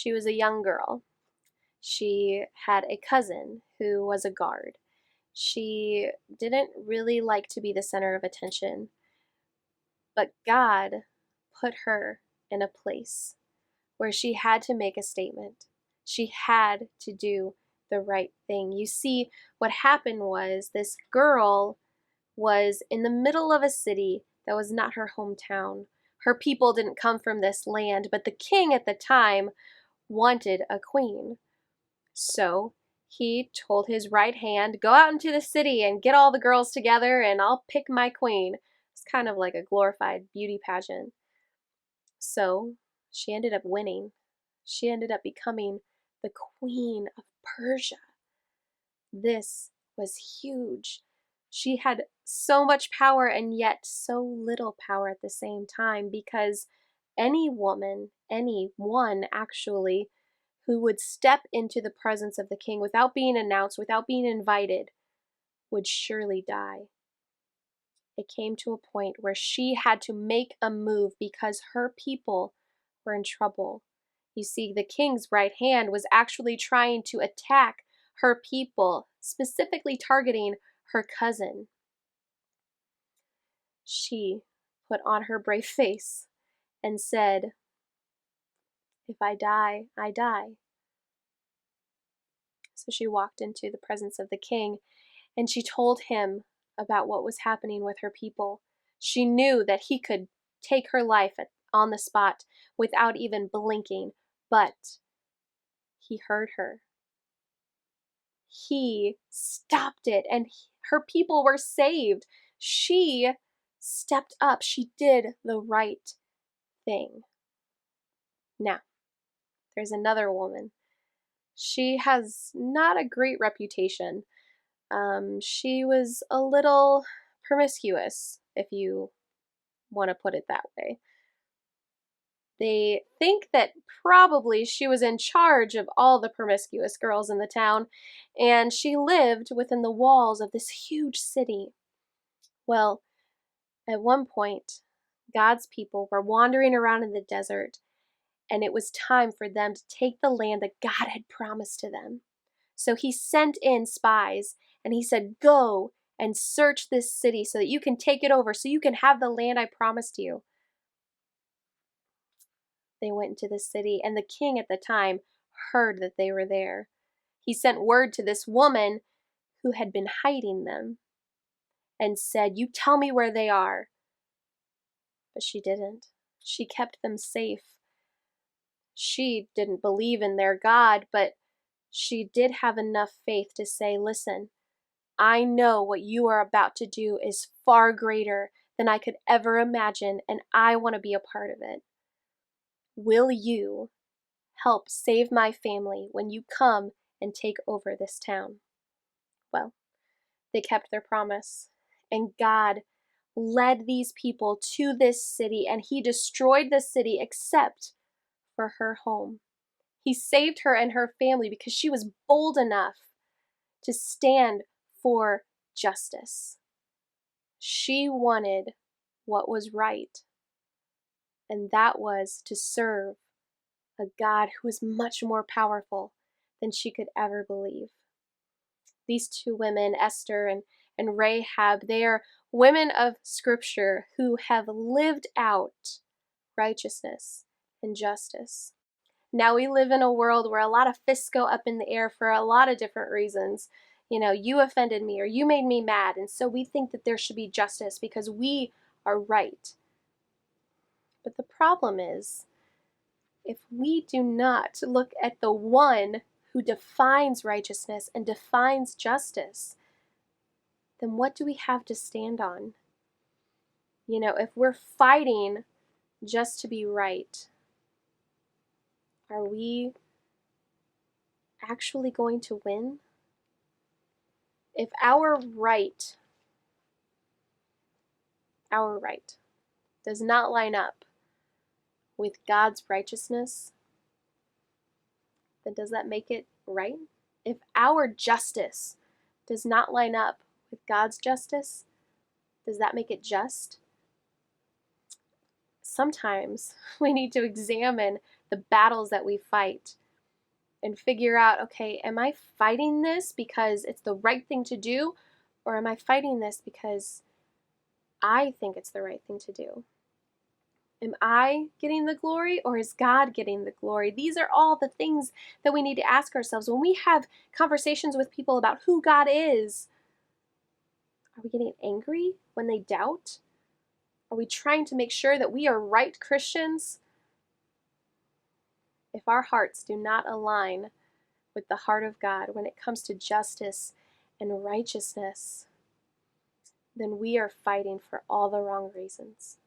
She was a young girl. She had a cousin who was a guard. She didn't really like to be the center of attention, but God put her in a place where she had to make a statement. She had to do the right thing. You see, what happened was this girl was in the middle of a city that was not her hometown. Her people didn't come from this land, but the king at the time wanted a queen. So he told his right hand, go out into the city and get all the girls together and I'll pick my queen. It's kind of like a glorified beauty pageant. So she ended up winning. She ended up becoming the Queen of Persia. This was huge. She had so much power and yet so little power at the same time, because any woman, anyone actually, who would step into the presence of the king without being announced, without being invited, would surely die. It came to a point where she had to make a move because her people were in trouble. You see, the king's right hand was actually trying to attack her people, specifically targeting her cousin. She put on her brave face and said, if I die, I die. So she walked into the presence of the king and she told him about what was happening with her people. She knew that he could take her life on the spot without even blinking, but he heard her. He stopped it and her people were saved. She stepped up. She did the right thing. Now, there's another woman. She has not a great reputation. She was a little promiscuous, if you want to put it that way. They think that probably she was in charge of all the promiscuous girls in the town, and she lived within the walls of this huge city. Well, at one point, God's people were wandering around in the desert, and it was time for them to take the land that God had promised to them. So he sent in spies, and he said, go and search this city so that you can take it over, so you can have the land I promised you. They went into the city, and the king at the time heard that they were there. He sent word to this woman who had been hiding them and said, you tell me where they are. But she didn't. She kept them safe. She didn't believe in their God, but she did have enough faith to say, listen, I know what you are about to do is far greater than I could ever imagine, and I want to be a part of it. Will you help save my family when you come and take over this town? Well, they kept their promise, and God led these people to this city, and he destroyed the city except for her home. He saved her and her family because she was bold enough to stand for justice. She wanted what was right, and that was to serve a God who was much more powerful than she could ever believe. These two women, Esther and Rahab, they are women of Scripture who have lived out righteousness and justice. Now, we live in a world where a lot of fists go up in the air for a lot of different reasons. You know, you offended me or you made me mad, and so we think that there should be justice because we are right. But the problem is, if we do not look at the one who defines righteousness and defines justice, then what do we have to stand on? You know, if we're fighting just to be right, are we actually going to win? If our right does not line up with God's righteousness, then does that make it right? If our justice does not line up with God's justice, does that make it just? Sometimes we need to examine the battles that we fight and figure out, okay, am I fighting this because it's the right thing to do, or am I fighting this because I think it's the right thing to do? Am I getting the glory, or is God getting the glory? These are all the things that we need to ask ourselves when we have conversations with people about who God is. Are we getting angry when they doubt? Are we trying to make sure that we are right Christians? If our hearts do not align with the heart of God when it comes to justice and righteousness, then we are fighting for all the wrong reasons.